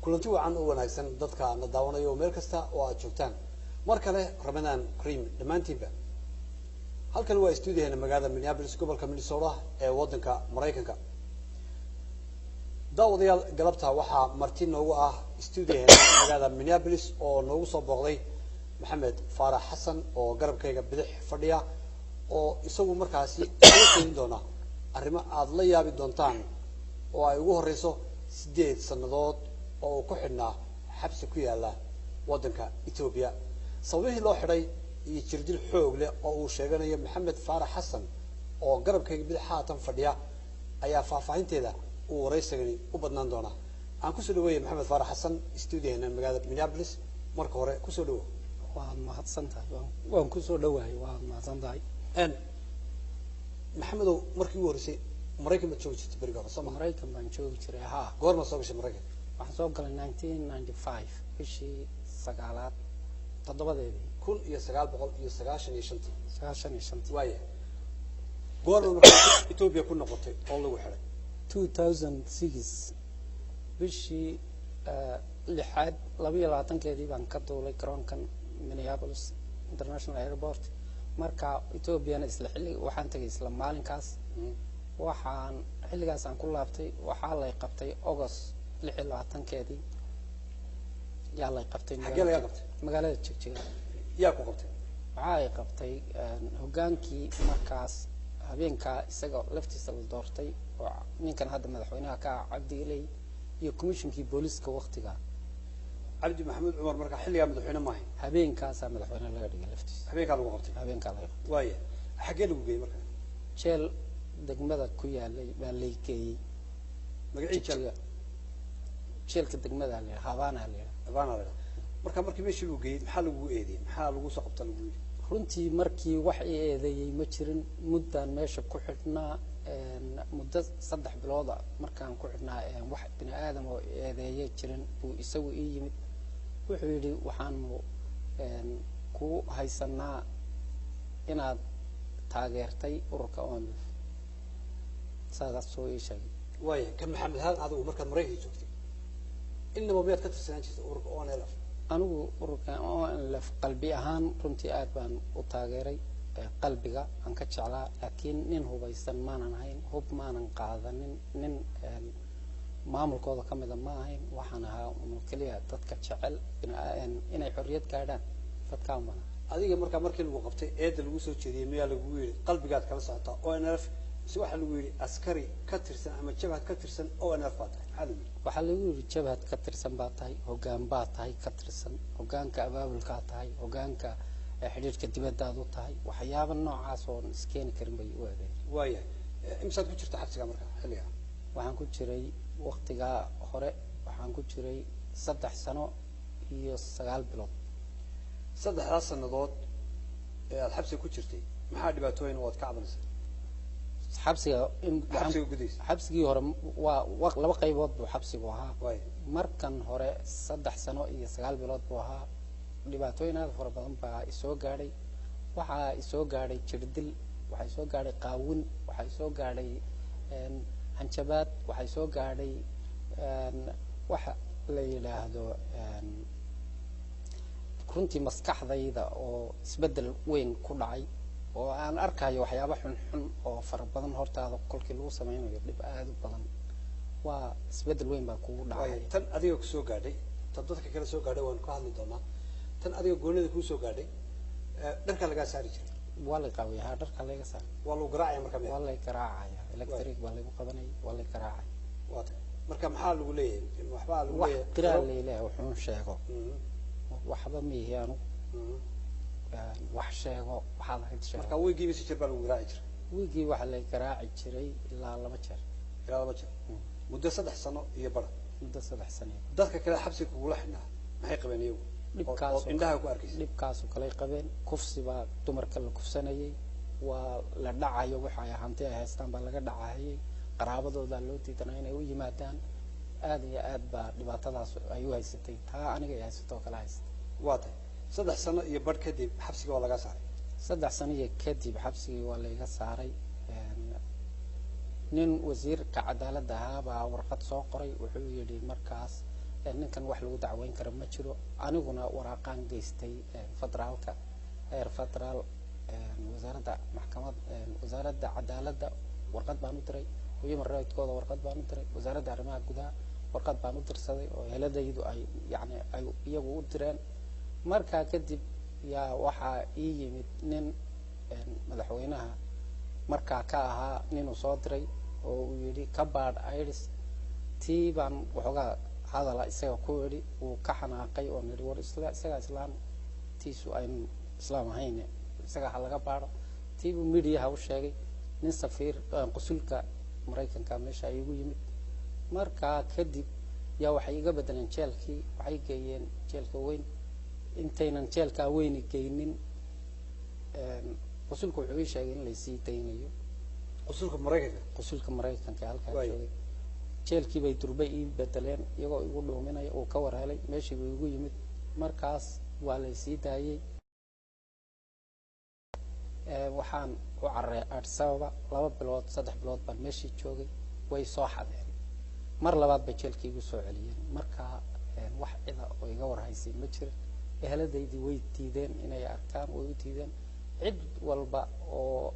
kulanti wacan oo wanaagsan dadka na daawanayo meel kasta oo aad joogtaan mar kale Ramadan Kareem dhamaantiinba halkan waa studio-heena magaalada Minneapolis gobolka Minnesota ee wadanka Mareykanka daawadayaal galabta waxaa marti noogu ah studio-heena magaalada Minneapolis oo noogu soo booqday Maxamed Faarax Xasan oo garabkayga bidix fadhiya oo isagu markaasi uga sheegin doona arrimo aad la yaabi doontaan oo ay ugu horeyso 8 sanadood oo ku xidhnaa xabsi ku yaala wadanka Ethiopia sababihii loo xidhay iyo jirdil xoog leh oo uu sheeganayo Maxamed Faarax Xasan oo garabkayga bidix haatan fadhiya ayaa faahfaahinteeda uu wareysigani u badnaan doona aan ku soo dhaweeyay Maxamed Faarax Xasan studio-heena magaalada Minneapolis marka hore ku soo dhawo waan mahadsantahay waan ku soo dhawahay waan mahadsantahay maxamed markii uu horeysay Mareykan ma joogi jirtay bariga Soomaaliya Mareykan baan joogi jiray goorma soo gashay Mareykan waxaan soo galay 1995 bishii sagaalaad toddobadeedii 1995 waaye goorma markii Ethiopia ku noqotay oo lagu xiray 2006 bishii lixaad 22keedii baan ka duulay garoonkan Minneapolis International Airport marka Ethiopia isla xilli waxaan tagay isla maalinkaas waxaan xilligaas aan ku laabtay waxa la qabtay August 26keedii yaa la qabtay magaalada Jigjiga yaa ku qabtay waxa ay qabtay hogaankii markaas habeenka isaga laftiisa la doortay oo ninkan hadda madaxweynaha ka Cabdi Ilay iyo commissionkii booliska waqtiga Cabdi Maxamed Umar marka xilliga madaxweyne ma ahayn habeenkaas madaxweyne laga dhigay laftiisa habeenka lagu qabtay waaye xagee lagu geeyay marka jeel degmada ku yaalay baa la geeyay magaciisa jeelka degmada la Havana marka markii meeshii lagu geeyay maxaa lagu eedeeyay maxaa lagu soo qabtay lagu yiri runtii markii wax eedeeyay ma jirin muddan meesha ku xidhnaa muddo 3 bilood markaan ku xidhnaa wax bini aadam oo eedeeyay jirin uu isagu ii yimid wuxuu yiri waxaan ku haysanaa inaad taageertay ururka ONLF saadaas soo ii sheegay waaye ka Maxamed hal adigu markaad Mareykanka joogtay inaba miyaad ka tirsanaan jirtay ururka ONLF anigu ururka ONLF qalbi ahaan runtii aad baan u taageeray qalbiga aan ka jeclaa laakiin nin hubaysan maanan ahayn hub maanan qaadanin nin maamulkooda kamid ma ahayn waxaan ahaa kaliya dadka jecel inay xorriyad gaadhaan dadka ma adiga markii lagu qabtay eed lagu soo jeediyay miyaa lagu yiri qalbigaad kala socotaa ONLF si waxa lagu yiri askari ka tirsan ama jabhad ka tirsan ONLF baad tahay waxa lagu yiri jabhad ka tirsan baad tahay hoggaan baad tahay ka tirsan hoggaanka abaabulka tahay hoggaanka xiriirka dibadda u tahay waxyaabo noocaas oo iskeen karin bay u adeeg waaye imsaad ku jirta xabsiga marka xilliga waxaan ku jiray waqtiga hore waxaan ku jiray 3 sano iyo 9 bilood 3 sanadood ee aad xabsiga ku jirtay maxaa dhibaatooyin oo aad ka cabanaysaa xabsigii hore waa laba qaybood buu xabsigu ahaa markan hore 3 sano iyo 9 bilood buu ahaa dhibaatooyin aad fara badan baa isoo gaadhay waxa isoo gaadhay jirdil waxa isoo gaadhay qaawin waxa isoo gaadhay hanjabaad waxa isoo gaadhay waxa la yiraahdo runtii maskaxdayda oo isbedel weyn ku dhacay oo aan arkayo waxyaabo xun oo fara badan hortaada kolkii lagu sameeyo dib aad u badan waa isbedel weyn baa kugu dhacay tan adiga ku soo gaadhay tan dadka kale soo gaadhay waan ka hadli doonaa tan adiga goonida ku soo gaadhay dharka laga saari jiray waa la qaawiyaa dharka laga saar waa lagu garaacay marka waa la garaacaya electric waa lagu qabanay waa la garaacay marka maxaa lagu leeyahay waxba lagu leeyahay qiraal leeyahay wuxuu sheego waxba miyaanu wax sheego waxa la sheego marka weygii si jir baa lagu garaaci jiray weygii waxa la garaaci jiray ilaa 2 jeer muddo 3 sano iyo bar muddo 3 sano dadka kale xabsiga ugu laxnaa maxay qabeen iyagu dhibkaas indhaha ku arkaysa dhibkaas kale qabeen kufsiba dumarka la kufsanayay waa la dhacayo waxa ay hanti ay haystaan baa laga dhacayay qaraabadooda loo diidanay inay u yimaadaan aad iyo aad baa dhibaatadaas ay u haysatay taa aniga ay haysato kala haysatay waata 3 sano iyo bar kadib xabsiga waa laga saaray 3 sano iyo kadib xabsiga waa laga saaray nin wasiirka cadaaladda ahaa baa warqad soo qoray wuxuu yiri markaas ninkan wax lagu dacweyn karo ma jiro aniguna waraaqaan geystay federaalka heer federaal wasaaradda maxkamad wasaaradda cadaaladda warqad baan u diray human rights-kooda warqad baan u diray wasaaradda arrimaha gudaha warqad baan u dirsaday oo heladaydu ay yani ay iyagu u direen markaa kadib yaa waxaa ii yimid nin madaxweynaha markaa ka ahaa ninuu soo diray oo uu yidhi ka baadh iris tii baan waxoogaa hadala isaga ku yidhi wuu ka xanaaqay oo nidhi war isaga islaamtiisu aynu islaam ahayn isaga ha laga baadho tii buu midiyaha u sheegay nin safiir qusulka maraykanka meesha ay igu yimid markaa kadib yaa waxay iga bedeleen jeelkii waxay geeyeen jeelka weyn intaynan jeelkaa weyni geynin qusulka wuxuu ii sheegay in laysii daynayo qusulka maraykanka halkaa joogay jeelkii bay durbe ii bedeleen iyagoo igu dhuuminaya uu ka warhelay meeshii buu igu yimid markaas waa laysii daayey waxaan u cararay Addis Ababa 2 bilood 3 bilood baan meeshii joogay way soo xadeen mar labaad bay jeelkii igu soo celiyeen markaa wax cida oo iga warhaysay ma jiro eheladaydii way diideen inay arkaan way u diideen cid walba oo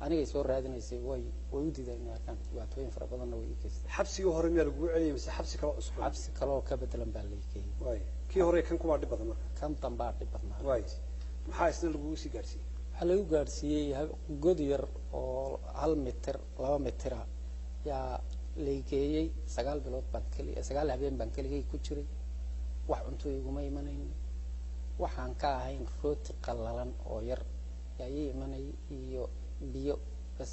aniga soo raadinaysay way u diideen inay arkaan dhibaatooyin fara badanna way geystay xabsigii hore miyaa lagu celiyay mise xabsi kale cusub xabsi kale oo ka bedelan baa la geeyay way kii hore kan kuma dhib badan marka kan dambaa dhib badnaa way maxaa isna lagu sii gaarsiiyay waxaa lagu gaarsiiyey god yar oo 1 mitir 2 mitira yaa leegeeyay 9 bilood baan kaliya 9 habeen baan kaligay ku jiray wax cunto iguma imanayn waxaan ka ahayn rooti qallalan oo yar yaa ii imanay iyo biyo bas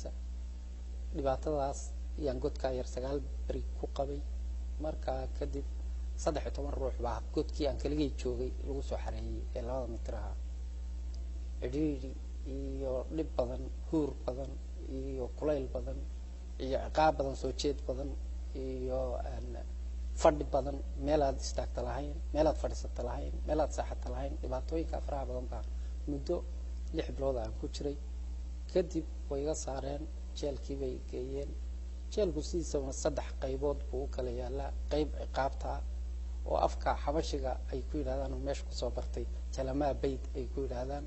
dhibaatadaas yaan godka yar 9 bari ku qabay markaa kadib 13 ruux baa godkii aan kaligay joogay lagu soo xareeyay ee 2 mitiraha cidhiidhi iyo dhib badan huur badan iyo kulayl badan iyo ciqaab badan soo jeed badan iyo fadhi badan meelaad istaagta lahayn meelaad fadhiisata lahayn meelaad saaxata lahayn dhibaatooyinka faraha badan baa muddo 6 bilood aan ku jiray kadib way iga saareen jeelkii bay geeyeen jeelku sidiisaba 3 qaybood buu kala yaalaa qayb ciqaabta oo afka xabashiga ay ku yiraahdaan meesha ku soo bartay jalamaa bayd ay ku yiraahdaan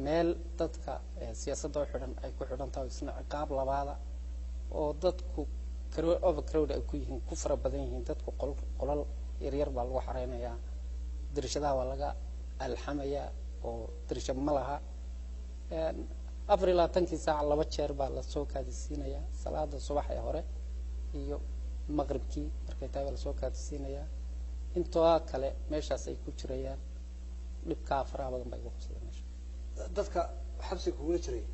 meel dadka siyaasadda u xidhan ay ku xidhan tahay isna ciqaab labaada oo dadku overcrowd ay ku yihiin ku fara badan yihiin dadku qolal yaryar baa lagu xareynayaa dirshadaha waa laga alxamayaa oo dirsha ma laha 24 saac 2 jeer baa la soo kaadisiinayaa salaada subax ee hore iyo maqribkii markay tahay la soo kaadisiinayaa intoo kale meeshaas ay ku jirayaan dhibka faraha badan bay ugu qabsadeen meesha dadka xabsiga kuula jiray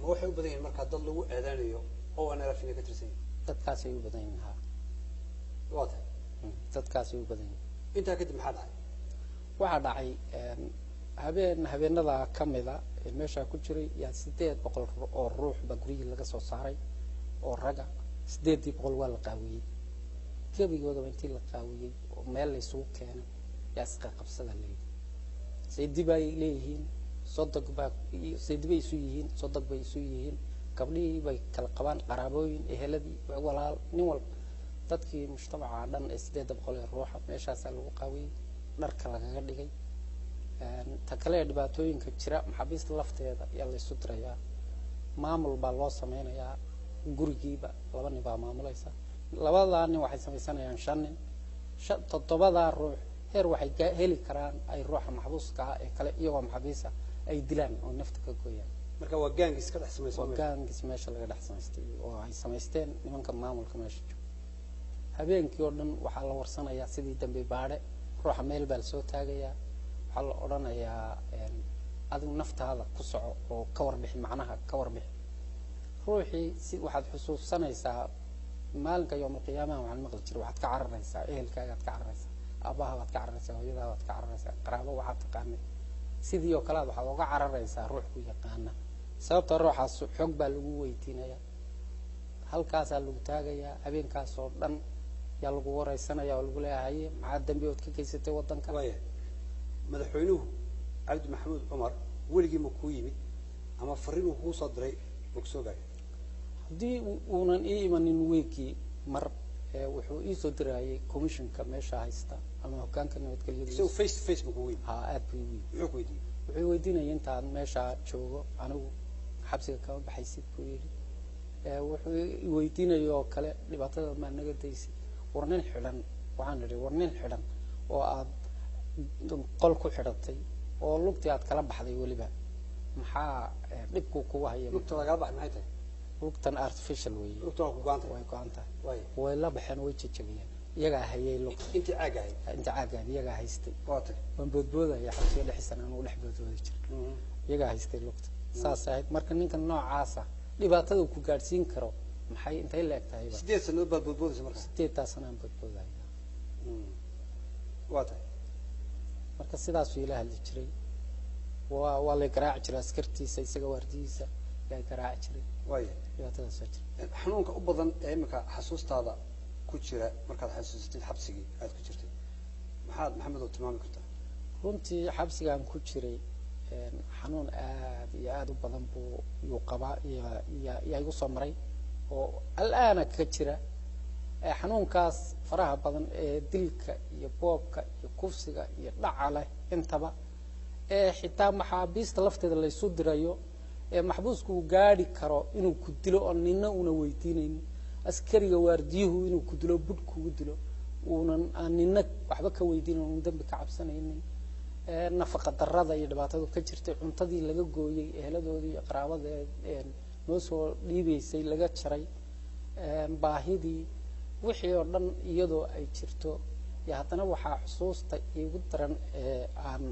ma waxay u badan yihiin marka dad lagu eedaanayo oo aan arafin ka tirsan dadkaas ay u badan yihiin ha waad dadkaas ay u badan yihiin inta kadib maxaa dhacay waxa dhacay habeenada kamida meesha ku jiray yaa 800 oo ruux ba gurigii laga soo saaray oo raga 800 waa la qaawiyay kabigooda intii la qaawiyay oo meel la isugu keenay yaa iska qabsada leeyahay saydi bay leeyihiin sodog baa saydi bay isu yihiin sodog bay isu yihiin gabdhihii bay kala qabaan qaraabooyin eheladii walaal nin walba dadkii mujtamaca dhan 800 ruux meeshaas lagu qaawiyay dharka lagaga dhigay ta kale dhibaatooyinka jira maxaabiista lafteeda yaa la isu dirayaa maamul baa loo sameynayaa gurigiiba 2 nin baa maamulaysa 2 nin waxay sameysanayaan 5 nin 7 ruux heer waxay heli karaan ay ruuxa maxbuuska ah ee kale iyagoo maxaabiisa ay dilaan oo nafta ka gooyaan marka waa gaangis ka dhex sameeyay waa gaangis meesha laga dhex sameystay oo ay sameysteen nimanka maamulka meesha habeenkii oo dhan waxaa la warsanayaa sidii dambe baadhe ruuxa meel baa soo taagayaa waxaa la odhanayaa adigu naftaada ku soco oo ka warbixi macnaha ka warbixi ruuxii si waxaad xusuusanaysaa maalinka yawmal qiyaamaha waxaan maqli jiray waxaad ka cararaysaa ehelkaaga aad ka cararaysaa aabaha waad ka cararaysaa hooyada waad ka cararaysaa qaraabo waxaad taqaanay sidii oo kale waxaad uga cararaysaa ruux ku yaqaana sababta ruuxaas xog baa lagu weydiinayaa halkaas lagu taagayaa habeenkaas oo dhan yaa lagu wareysanayaa oo lagu leeyahay maxaa dambi ood ka geysatay wadanka madaxweynuhu Cabdi Maxamuud Cumar weligii ma ku yimid ama fariin ku soo diray ogsoogaay hadii uunan iimanin weekii mar wuxuu ii soo dirayay commissionka meesha haysta ama hoggaanka nabadgelyada so face to face buu weyn aad buu wuxuu weydiinayay intaan meesha joogo anigu xabsiga kama baxaysid buu yidhi wuxuu weydiinayay oo kale dhibaatada ma naga daysay war nin xidhan waxaan idhi war nin xidhan oo aad qol ku xidhatay oo lugtii aad kala baxday weliba maxaa dhibku kugu haya lugta laga baxay maxay tahay lugtan artificial weeye lugta waa ku go'an way go'an tahay way la baxeen way jajabiyeen iyagaa hayay lugta intii caagahay iyagaa haystay waata waan boodboodaya xabsiga dhexdiisana aan u dhex boodboodi jiray iyagaa haystay lugta saas ahayd marka ninkan noocaasa dhibaatada ku gaadhsiin karo maxay intay la eg tahay 8 sano baad boodboodaysa marka 8 sano aan boodboodaya waata marka sidaas uu ila hadli jiray waa la garaaci jiray askartiisa isaga waardiyiisa yaa garaaci jiray dhibaatadaas waa jirta xanuunka u badan ee imika xasuustaada ku jira markaad xasuusatid xabsigii aad ku jirtay maxaad maxamed oo tilmaami kartaa runtii xabsigaan ku jiray xanuun aad iyo aad u badan buu yuu qabaa yaa igu soo maray oo al'aana ka jira xanuunkaas faraha badan ee dilka iyo boobka iyo kufsiga iyo dhaca leh intaba xitaa maxaabiista lafteeda laysu dirayo maxbuusku uu gaadhi karo inuu ku dilo oo nina una weydiinaynin askariga waardiyuhu inuu ku dilo budh kugu dilo uunan nina waxba ka weydiinin uun dambi ka cabsanaynin nafaqa darrada iyo dhibaatada ka jirtay cuntadii laga gooyey eheladoodii iyo qaraabada noo soo dhiibaysay laga jaray baahidii wixii oo dhan iyadoo ay jirto iyo haddana waxaa xusuusta igu daran aan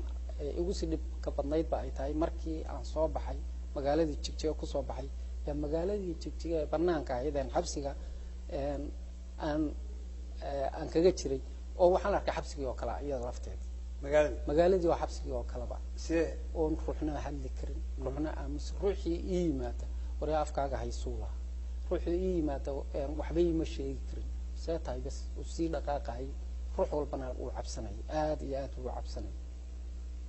igu si dhib ka badnayd ba ay tahay markii aan soo baxay magaaladii Jigjiga ku soo baxay yaa magaaladii Jigjiga ee banaanka ahayd xabsiga aan kaga jiray oo waxaan arkay xabsigii oo kale iyada lafteeda magaaladii waa xabsigii oo kaleba oon ruuxna hadli karin ruuxna aamus ruuxii ii yimaada war afkaaga haysuula ruuxii ii yimaada waxba ima sheegi karin see tahay bas u sii dhaqaaqay ruux walbana uu cabsanay aad iyo aad uu cabsanay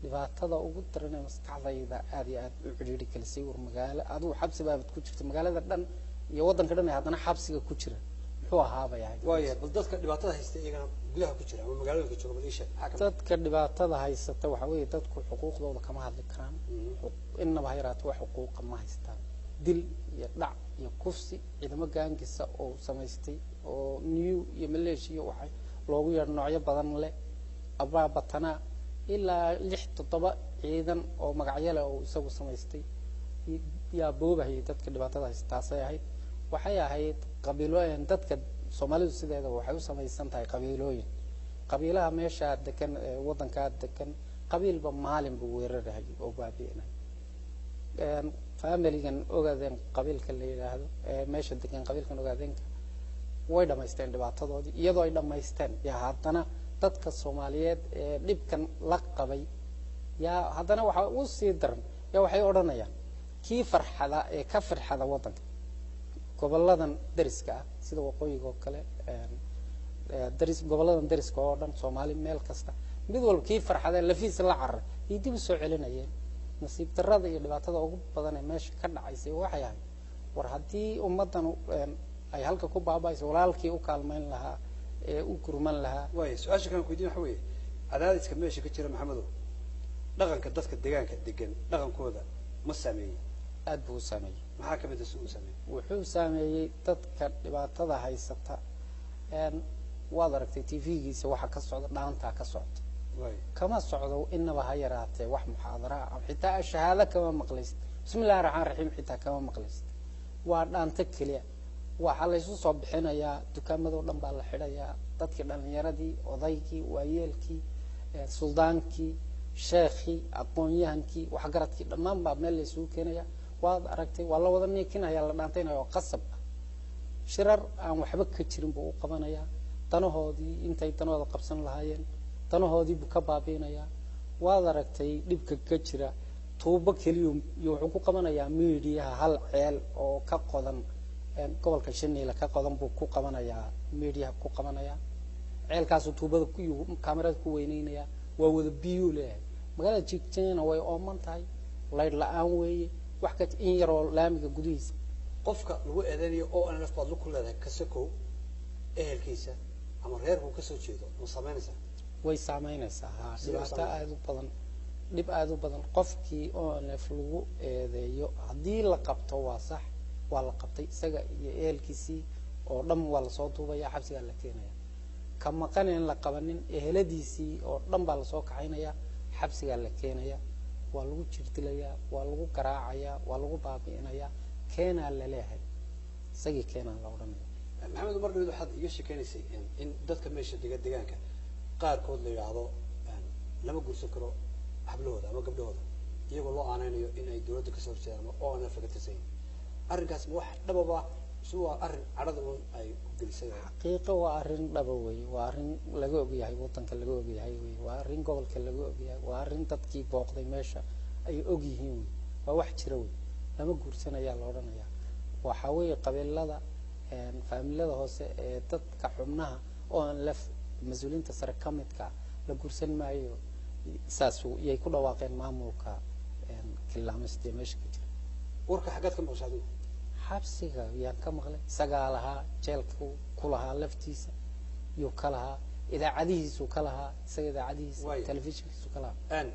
dhibaatada ugu daran ee maskaxdayda aad iyo aad u ciriiri kalisay war magaalo aduu xabsi baad ku jirtay magaalada dhan iyo wadanka dhan haddana xabsiga ku jira muxuu ahaabay waaye bal dadka dhibaatada haysta iyagana gudaha ku jira ama magaalada jooga badiisha dadka dhibaatada haysta waxa weeye dadku xuquuqdooda kama hadli karaan inaba hayraat wax xuquuq ma haystaan dil iyo dhac iyo kufsi ciidamo gaangisa oo samaystay oo new iyo Malaysia waxay loogu yeer noocyo badan leh abaabatana ilaa 6-7 ciidan oo magacyo leh oo isagu samaystay yaa boobahay dadka dhibaatada haystaasay ahayd waxay ahayd qabiilooyin dadka Soomaalidu sideeda waxay u samaysan tahay qabiilooyin qabiilaha meesha degan wadanka degan qabiilba maalin buu weerarahay oo baabiinay family-gan ogaadeen qabiilka la yiraahdo meesha degan qabiilkan ogaadeen way dhamaysteen dhibaatadoodii iyadoo ay dhamaysteen yaa haddana dadka Soomaaliyeed ee dhibkan la qabay yaa haddana waxa uu sii daran yaa waxay oranayaan kii farxada ee ka farxada wadanka goboladan dariska sida waqooyiga oo kale goboladan dariska oo dhan Soomaali meel kasta mid walba kii farxada lafiis la carar dib soo celinayeen nasiib darrada iyo dhibaatada ugu badan ee meesha ka dhacaysay waxay ahayd war haddii ummadan ay halka ku baabaayso walaalkii u kaalmeyn lahaa ee u gurman lahaa way su'aasha kan ku diin waxa weeye cadaadiska meesha ka jira maxamedow dhaqanka dadka deegaanka degan dhaqankooda ma saameeyay aad buu saameeyay maxaa ka mid ah uu saameeyay wuxuu saameeyay dadka dhibaatada haysata waad aragtay TV-giisa waxa ka socda dhaanta ka socda kama socdo inaba ha yaraatee wax muxaadara ah xitaa shahaada kama maqlaysid bismillaahir rahmaanir rahiim xitaa kama maqlaysid waa dhaanta kaliya waxa la isu soo bixinayaa dukaamada dhan baa la xidhayaa dadkii dhalinyaradii odaygii waayeelkii suldaankii sheekhi aqoon-yahankii waxgaradkii dhammaan baa meel la isugu keenaya waad aragtay waa la wada neekinaya la dhaantaynayo qasab shirar aan waxba ka jirin buu u qabanayaa danahoodii intay danooda qabsan lahaayeen danahoodii buu ka baabiinaya waad aragtay dhibka ka jira tuubo kaliya iyo wuxuu ku qabanayaa meediyaha hal ceel oo ka qodan gobolka Shaneela ka qodan buu ku qabanayaa meediyaha ku qabanaya ceelkaas tuubada ku kaamirada ku weyneynaya waa wada biyo leh magaalada Jigjiga way ooman tahay layr la'aan weeye wax ka in yar oo laamiga gudihiisa qofka lagu eedeeyo oo aan nafbaad ku leedahay ka sakow ehelka reerkiisa ama reerku ka soo jeedo ma saameynaysaa way saameynaysaa ha dhibaato aad u badan dhib aad u badan qofkii oo neef lagu eedeeyo haddii la qabto waa sax waa la qabtay isaga iyo ehelkiisii oo dhan waa la soo duubaya xabsiga la keenaya ka maqan in la qabanin eheladiisii oo dhan baa la soo kaxaynaya xabsiga la keenaya waa lagu jirdilayaa waa lagu garaacayaa waa lagu baabi'inayaa keenaa la leeyahay isagii keenaa la odhanaya maxamed mar dhaweyd waxaad iga sheekeynaysay in dadka meesha deegaanka qaarkood la yidhaahdo lama guursan karo hablahooda ama gabdhahooda iyagoo loo aaneynayo in ay dawladda kasoo horjeedaan ama oo aan fagatirsan arrinkaas ma wax dhababa si waa arrin cadhada un ay ku gelisay xaqiiqo waa arrin dhaba wey waa arrin laga ogyahay waddanka laga ogyahay wey waa arrin gobolka laga ogyahay waa arrin dadkii booqday meesha ay og yihiin wey waa wax jira wey lama guursanayaa la odhanaya waxaa weeye qabiilada faamilada hoose ee dadka xubnaha oo aan la mas-uuliyiinta sare ka midka la guursan maayo saas iyay ku dhawaaqeen maamulka kilaamistee meesha ka jira warka xaggaad ka maqashay adigu xabsiga yaan ka maqlay isagaa lahaa jeelka ku lahaa laftiisa yuu ka lahaa idaacadihiisuu ka lahaa isaga idaacadihiisa telefishinkiisuu ka lahaa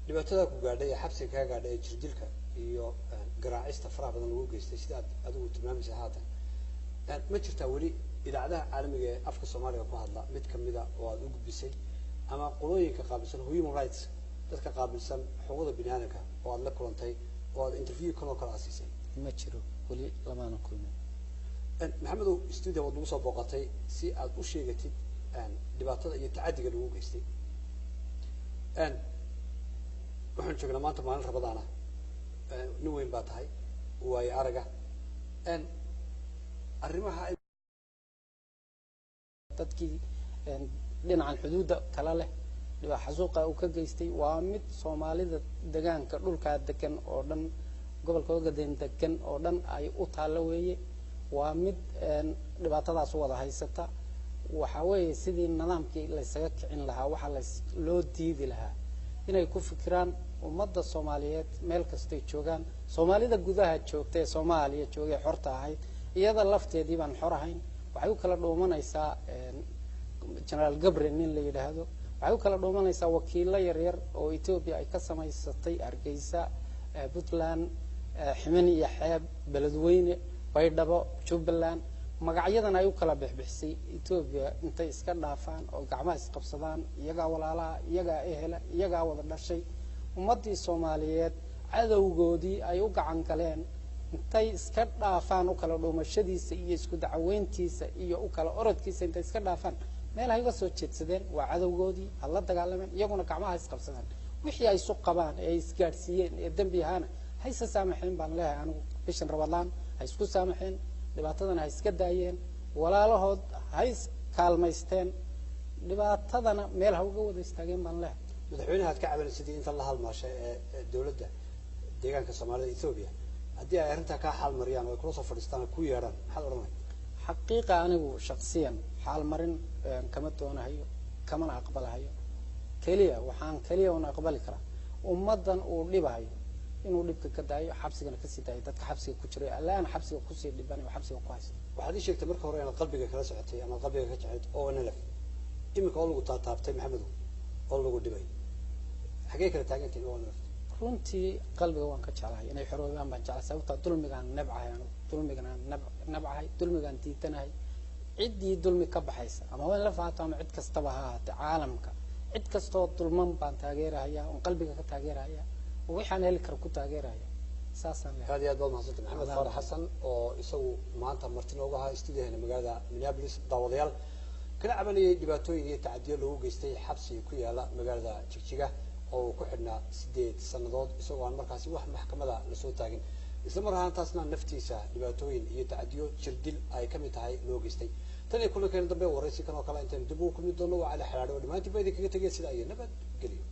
dhibaatada ku gaadhay ee xabsiga kaa gaadhay ee jirdilka iyo garaacista faraha badan lagu geystay sida aad adigu tilmaamaysa haatan ma jirtaa weli idaacadaha caalamiga ee afka soomaaliga ku hadla mid kamida oo aad u gudbisay ama qolooyinka qaabilsan human rights dadka qaabilsan xuquuqda bini aadamka oo aad la kulantay oo aad interview kanoo kale aad siisay ma jiro weli lamaana kulmin maxamedow stuudio waad nagu soo booqatay si aad u sheegatid dhibaatada iyo tacadiga lagu geystay waxaan joognaa maanta maalin rabadaana nin weyn baa tahay waayo araga arrimaha dadkii dhinacan xuduudda kala leh xasuuqa uu ka geystay waa mid soomaalida degaanka dhulkaa degan oo dhan gobolka ogaden degan oo dhan ay u taalo weeye waa mid dhibaatadaas wada haysata waxa weeye sidii nidaamkii laysaga kicin lahaa waxa loo diidi lahaa inay ku fikiraan ummadda soomaaliyeed meel kastay joogaan soomaalida gudaha joogta ee soomaaliya joogay xorta ahayd iyada lafteedii baan xor ahayn waxay u kala dhuumanaysaa generaal gabre nin la yidhaahdo waxay u kala dhuumanaysaa wakiilo yaryar oo etoobiya ay ka samaysatay hargeysa puntland ximani iyo xeeb beledweyne baydhabo jubbaland magacyadan ay u kala bixbixisay etoobiya intay iska dhaafaan oo gacmaha isqabsadaan iyagaa walaalaha iyagaa ehela iyagaa wada dhashay ummaddii soomaaliyeed cadowgoodii ay u gacan galeen intay iska dhaafaan u kala dhuumashadiisa iyo isku dacaweyntiisa iyo u kala orodkiisa intay iska dhaafaan meel hay uga soo jeedsadeen waa cadowgoodii hala dagaalameen iyaguna gacmaha isqabsadaan wixii ay isu qabaan ee ay isgaadhsiiyeen ee dembi ahaana hayse saamaxeen baan leeyahay anigu bishan rabadlaan ha isku saamaxeen dhibaatadana ha iska daayeen walaalahood ha iskaalmaysteen dhibaatadana meel ha uga wada istaageen baan leeyahay madaxweynaha aad ka cabanay sidii inta la halmaashay ee dawladda deegaanka soomaalida etoobiya haddii ay arrintaa kaa xaal mariyaan oo ay kula soo fadhiistaan ku yeedhaan maxaad odhanay xaqiiqa anigu shaksiyan xaal marin kama doonahayo kamana aqbalahayo keliya waxaan keliya una aqbali karaa ummaddan uu dhibahayo inuu dhibka ka daayo xabsigana kasii daayo dadka xabsiga ku jiray allaana xabsiga kusii dhibanayo xabsiga ku haysta waxaad ii sheegtay marka hore inaad qalbiga kala socotay ama qalbiga ka jeclayd oo nalaf iminka oo lagu taataabtay maxamedow oo lagu dhibay xagee kala taagantahin oo nalaf runtii qalbiga waan ka jeclahay inay xoroobaan baan jeclahay sababtaa dulmigaan nabcahay anigu dulmiganaan nabcahay dulmigaan diidanahay ciddii dulmi ka baxaysa ama waa in la faato ama cid kastaba ha ahaatee caalamka cid kastoo dulman baan taageerahayaa oon qalbiga ka taageerahayaa oo waxaan heli kara ku taageerahaya saasaan leeyahay aad iyo aad baad mahadsantay maxamed faarax xasan oo isagu maanta marti noogu ahaa stuudiyahana magaalada minneapolis daawadayaal kana cabanayay dhibaatooyin iyo tacadiyo loogu geystay xabsi ku yaala magaalada jigjiga oo uu ku xidhnaa 8 sannadood isagoo aan markaasi wax maxkamada lasoo taagin isla mar ahaantaasna naftiisa dhibaatooyin iyo tacadiyo jirdil ay ka mid tahay loo geystay tan iyo kulankeena dambe waraysi kan oo kale intaynu dib ugu kulmi doono waa cali xalaadho oo dhammaantiin baa idinkaga tegaya sidaa iyo nabad geliyo